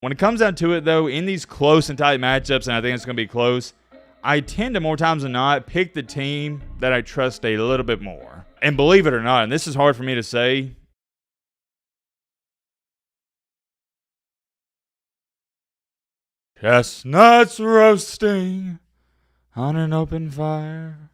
When it comes down to it, though, in these close and tight matchups, and I think it's going to be close, I tend to more times than not pick the team that I trust a little bit more. And believe it or not, and this is hard for me to say, chestnuts roasting on an open fire,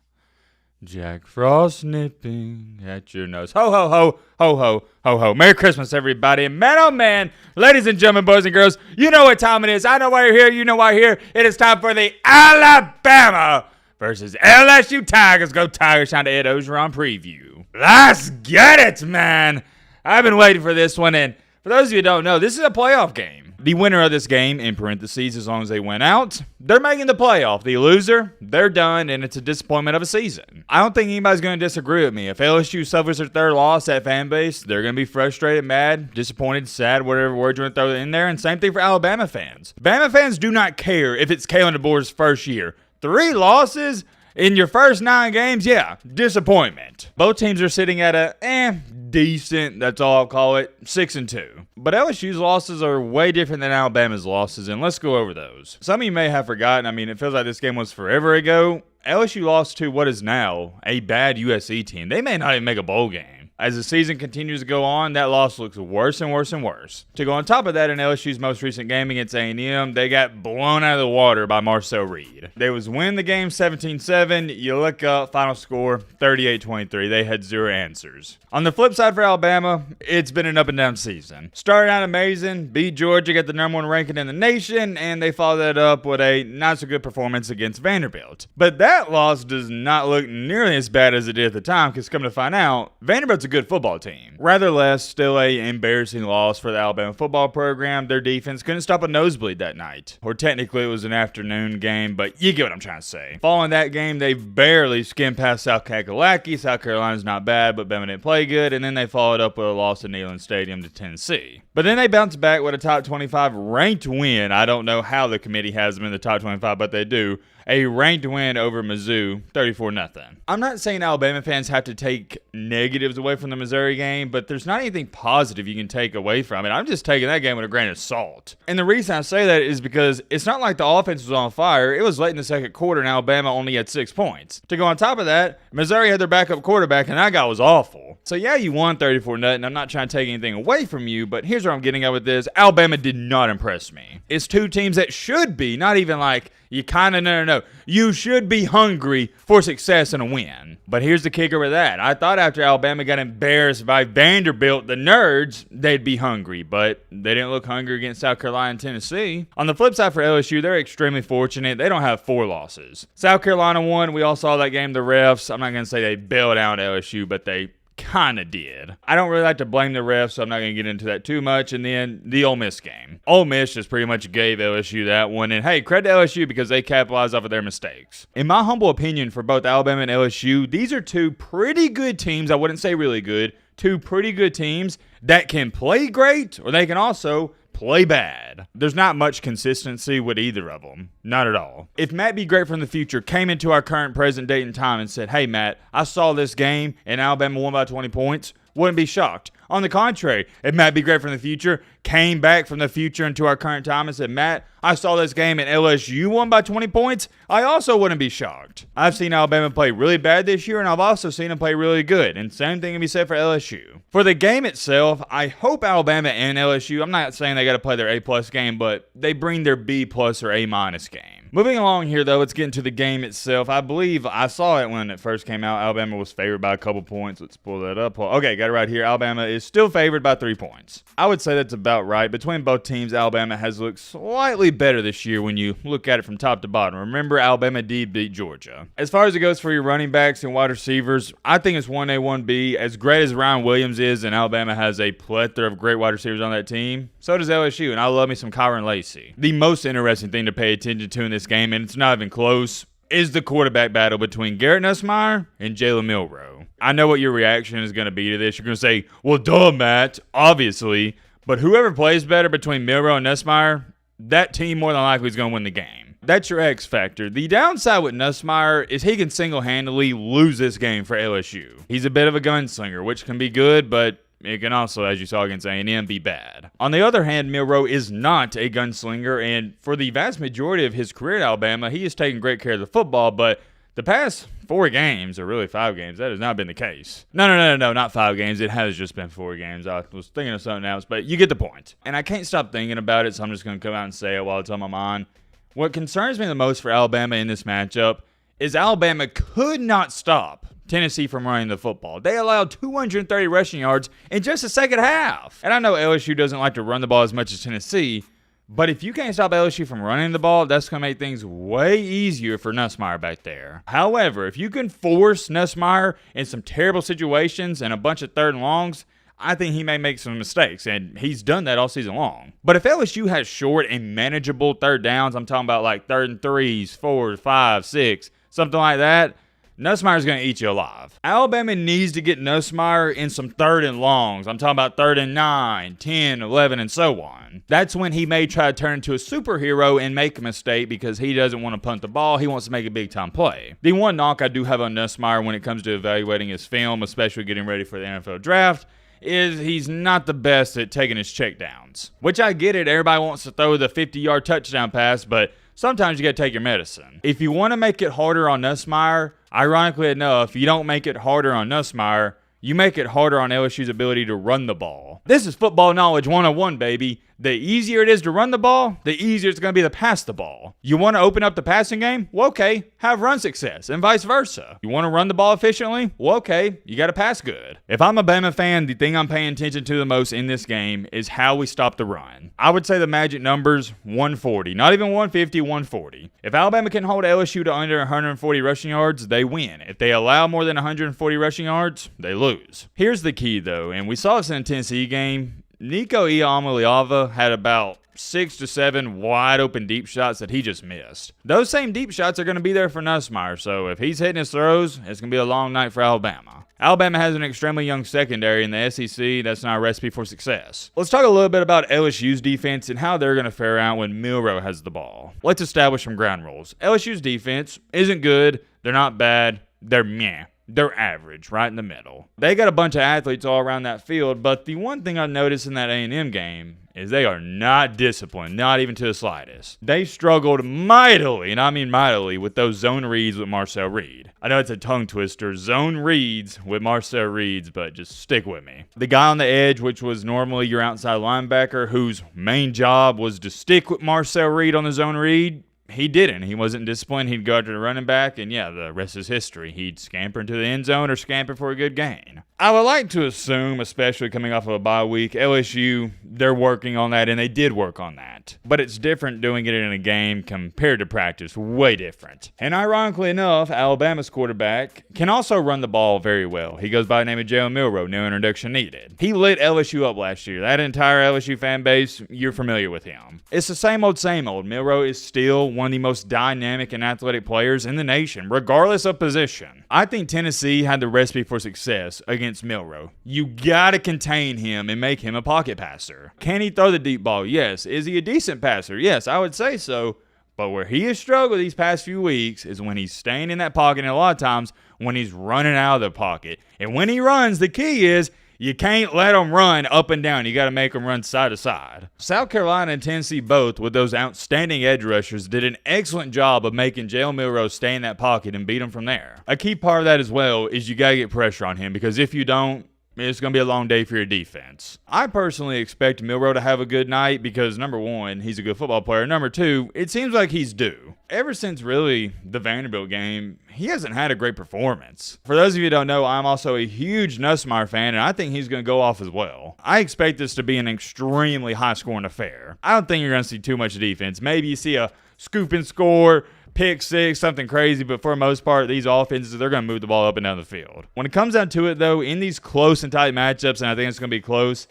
Jack Frost nipping at your nose. Ho, ho, ho, ho, ho, ho, ho. Merry Christmas, everybody. Man, oh man, ladies and gentlemen, boys and girls, you know what time it is. I know why you're here. You know why you're here. It is time for the Alabama versus LSU Tigers. Go Tigers, shine to Ed Ogeron preview. Let's get it, man. I've been waiting for this one, and for those of you who don't know, this is a playoff game. The winner of this game, in parentheses, as long as they win out, they're making the playoff. The loser, they're done, and it's a disappointment of a season. I don't think anybody's going to disagree with me. If LSU suffers their third loss, that fan base, they're going to be frustrated, mad, disappointed, sad, whatever word you want to throw in there, and same thing for Alabama fans. Bama fans do not care if it's Kalen DeBoer's first year. 3 losses in your first 9 games, yeah, disappointment. Both teams are sitting at a decent, that's all I'll call it, 6-2. But LSU's losses are way different than Alabama's losses, and let's go over those. Some of you may have forgotten, I mean, it feels like this game was forever ago. LSU lost to what is now a bad USC team. They may not even make a bowl game. As the season continues to go on, that loss looks worse and worse and worse. To go on top of that, in LSU's most recent game against A&M, they got blown out of the water by Marcel Reed. They was win the game 17-7. You look up, final score 38-23. They had 0 answers. On the flip side for Alabama, it's been an up and down season. Started out amazing, beat Georgia, got the #1 ranking in the nation, and they followed that up with a not so good performance against Vanderbilt. But that loss does not look nearly as bad as it did at the time, because come to find out, Vanderbilt's a good football team. Rather less, still a embarrassing loss for the Alabama football program. Their defense couldn't stop a nosebleed that night. Or technically it was an afternoon game, but you get what I'm trying to say. Following that game, they barely skimmed past South Kakalaki. South Carolina's not bad, but Bama didn't play good, and then they followed up with a loss at Neyland Stadium to Tennessee. But then they bounced back with a top 25 ranked win. I don't know how the committee has them in the top 25, but they do. A ranked win over Mizzou, 34-0. I'm not saying Alabama fans have to take negatives away from the Missouri game, but there's not anything positive you can take away from it. I'm just taking that game with a grain of salt. And the reason I say that is because it's not like the offense was on fire. It was late in the second quarter, and Alabama only had 6 points. To go on top of that, Missouri had their backup quarterback, and that guy was awful. So yeah, you won 34-0, and I'm not trying to take anything away from you, but here's where I'm getting at with this. Alabama did not impress me. It's 2 teams that should be, not even like, you kind of no. You should be hungry for success and a win. But here's the kicker with that. I thought after Alabama got embarrassed by Vanderbilt, the nerds, they'd be hungry. But they didn't look hungry against South Carolina and Tennessee. On the flip side for LSU, they're extremely fortunate. They don't have 4 losses. South Carolina won. We all saw that game. The refs, I'm not going to say they bailed out LSU, but they kind of did. I don't really like to blame the refs, so I'm not going to get into that too much. And then the Ole Miss game. Ole Miss just pretty much gave LSU that one. And hey, credit to LSU because they capitalized off of their mistakes. In my humble opinion, for both Alabama and LSU, these are 2 pretty good teams. I wouldn't say really good. 2 pretty good teams that can play great, or they can also play bad. There's not much consistency with either of them. Not at all. If Matt Be Great from the future came into our current present date and time and said, hey Matt, I saw this game and Alabama won by 20 points, wouldn't be shocked. On the contrary, if Matt Be Great from the future came back from the future into our current time and said, Matt, I saw this game and LSU won by 20 points, I also wouldn't be shocked. I've seen Alabama play really bad this year, and I've also seen them play really good. And same thing can be said for LSU. For the game itself, I hope Alabama and LSU, I'm not saying they got to play their A+ game, but they bring their B+ or A- game. Moving along here, though, let's get into the game itself. I believe I saw it when it first came out. Alabama was favored by a couple points. Let's pull that up. Okay, got it right here. Alabama is still favored by 3 points. I would say that's about right. Between both teams, Alabama has looked slightly better this year when you look at it from top to bottom. Remember, Alabama did beat Georgia. As far as it goes for your running backs and wide receivers, I think it's 1A, 1B. As great as Ryan Williams is, and Alabama has a plethora of great wide receivers on that team, so does LSU, and I love me some Kyron Lacey. The most interesting thing to pay attention to in this game, and it's not even close, is the quarterback battle between Garrett Nussmeier and Jalen Milroe. I know what your reaction is going to be to this. You're going to say, well, duh, Matt, obviously. But whoever plays better between Milroe and Nussmeier, that team more than likely is going to win the game. That's your X factor. The downside with Nussmeier is he can single-handedly lose this game for LSU. He's a bit of a gunslinger, which can be good, but it can also, as you saw against A&M, be bad. On the other hand, Milroe is not a gunslinger, and for the vast majority of his career at Alabama, he has taken great care of the football, but the past 4 games, or really 5 games, that has not been the case. No, not 5 games. It has just been 4 games. I was thinking of something else, but you get the point. And I can't stop thinking about it, so I'm just going to come out and say it while it's on my mind. What concerns me the most for Alabama in this matchup is Alabama could not stop Tennessee from running the football. They allowed 230 rushing yards in just the second half. And I know LSU doesn't like to run the ball as much as Tennessee, but if you can't stop LSU from running the ball, that's going to make things way easier for Nussmeier back there. However, if you can force Nussmeier in some terrible situations and a bunch of 3rd and longs, I think he may make some mistakes, and he's done that all season long. But if LSU has short and manageable 3rd downs, I'm talking about like 3rd and 3s, 4s, 5s, 6, something like that, Nussmeier's going to eat you alive. Alabama needs to get Nussmeier in some 3rd and longs. I'm talking about 3rd and 9, 10, 11, and so on. That's when he may try to turn into a superhero and make a mistake because he doesn't want to punt the ball. He wants to make a big-time play. The one knock I do have on Nussmeier when it comes to evaluating his film, especially getting ready for the NFL draft, is he's not the best at taking his checkdowns. Which I get it. Everybody wants to throw the 50-yard touchdown pass, but sometimes you got to take your medicine. If you want to make it harder on Nussmeier, ironically enough, you don't make it harder on Nussmeier, you make it harder on LSU's ability to run the ball. This is football knowledge 101, baby. The easier it is to run the ball, the easier it's going to be to pass the ball. You want to open up the passing game? Well, okay, have run success, and vice versa. You want to run the ball efficiently? Well, okay, you got to pass good. If I'm a Bama fan, the thing I'm paying attention to the most in this game is how we stop the run. I would say the magic number's 140, not even 150, 140. If Alabama can hold LSU to under 140 rushing yards, they win. If they allow more than 140 rushing yards, they lose. Here's the key, though, and we saw this in the Tennessee game. Nico Iamaleava had about 6 to 7 wide open deep shots that he just missed. Those same deep shots are going to be there for Nussmeier, so if he's hitting his throws, it's going to be a long night for Alabama. Alabama has an extremely young secondary in the SEC. That's not a recipe for success. Let's talk a little bit about LSU's defense and how they're going to fare out when Milroe has the ball. Let's establish some ground rules. LSU's defense isn't good. They're not bad. They're meh. They're average, right in the middle. They got a bunch of athletes all around that field, but the one thing I noticed in that A&M game is they are not disciplined, not even to the slightest. They struggled mightily, and I mean mightily, with those zone reads with Marcel Reed. I know it's a tongue twister, zone reads with Marcel Reeds, but just stick with me. The guy on the edge, which was normally your outside linebacker, whose main job was to stick with Marcel Reed on the zone read, he didn't. He wasn't disciplined. He'd go to the running back, and yeah, the rest is history. He'd scamper into the end zone or scamper for a good gain. I would like to assume, especially coming off of a bye week, LSU, they're working on that, and they did work on that. But it's different doing it in a game compared to practice. Way different. And ironically enough, Alabama's quarterback can also run the ball very well. He goes by the name of Jalen Milroe. No introduction needed. He lit LSU up last year. That entire LSU fan base, you're familiar with him. It's the same old, same old. Milroe is still one of the most dynamic and athletic players in the nation, regardless of position. I think Tennessee had the recipe for success against Milroe. You gotta contain him and make him a pocket passer. Can he throw the deep ball? Yes. Is he a decent passer? Yes, I would say so. But where he has struggled these past few weeks is when he's staying in that pocket, and a lot of times when he's running out of the pocket. And when he runs, the key is you can't let him run up and down. You got to make him run side to side. South Carolina and Tennessee both, with those outstanding edge rushers, did an excellent job of making Jalen Milroe stay in that pocket and beat him from there. A key part of that as well is you got to get pressure on him, because if you don't, it's going to be a long day for your defense. I personally expect Milroe to have a good night because, number one, he's a good football player. Number two, it seems like he's due. Ever since really the Vanderbilt game, he hasn't had a great performance. For those of you who don't know, I'm also a huge Nussmeier fan, and I think he's going to go off as well. I expect this to be an extremely high-scoring affair. I don't think you're going to see too much defense. Maybe you see a scoop and score, pick six, something crazy, but for the most part, these offenses, they're going to move the ball up and down the field. When it comes down to it, though, in these close and tight matchups, and I think it's going to be close,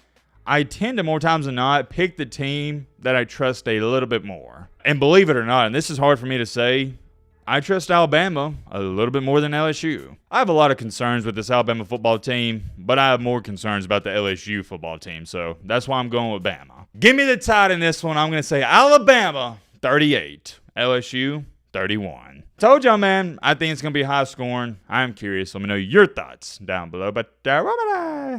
I tend to, more times than not, pick the team that I trust a little bit more. And believe it or not, and this is hard for me to say, I trust Alabama a little bit more than LSU. I have a lot of concerns with this Alabama football team, but I have more concerns about the LSU football team, so that's why I'm going with Bama. Give me the tide in this one. I'm going to say Alabama 38, LSU 31. Told y'all, man, I think it's going to be high scoring. I'm curious. Let me know your thoughts down below. But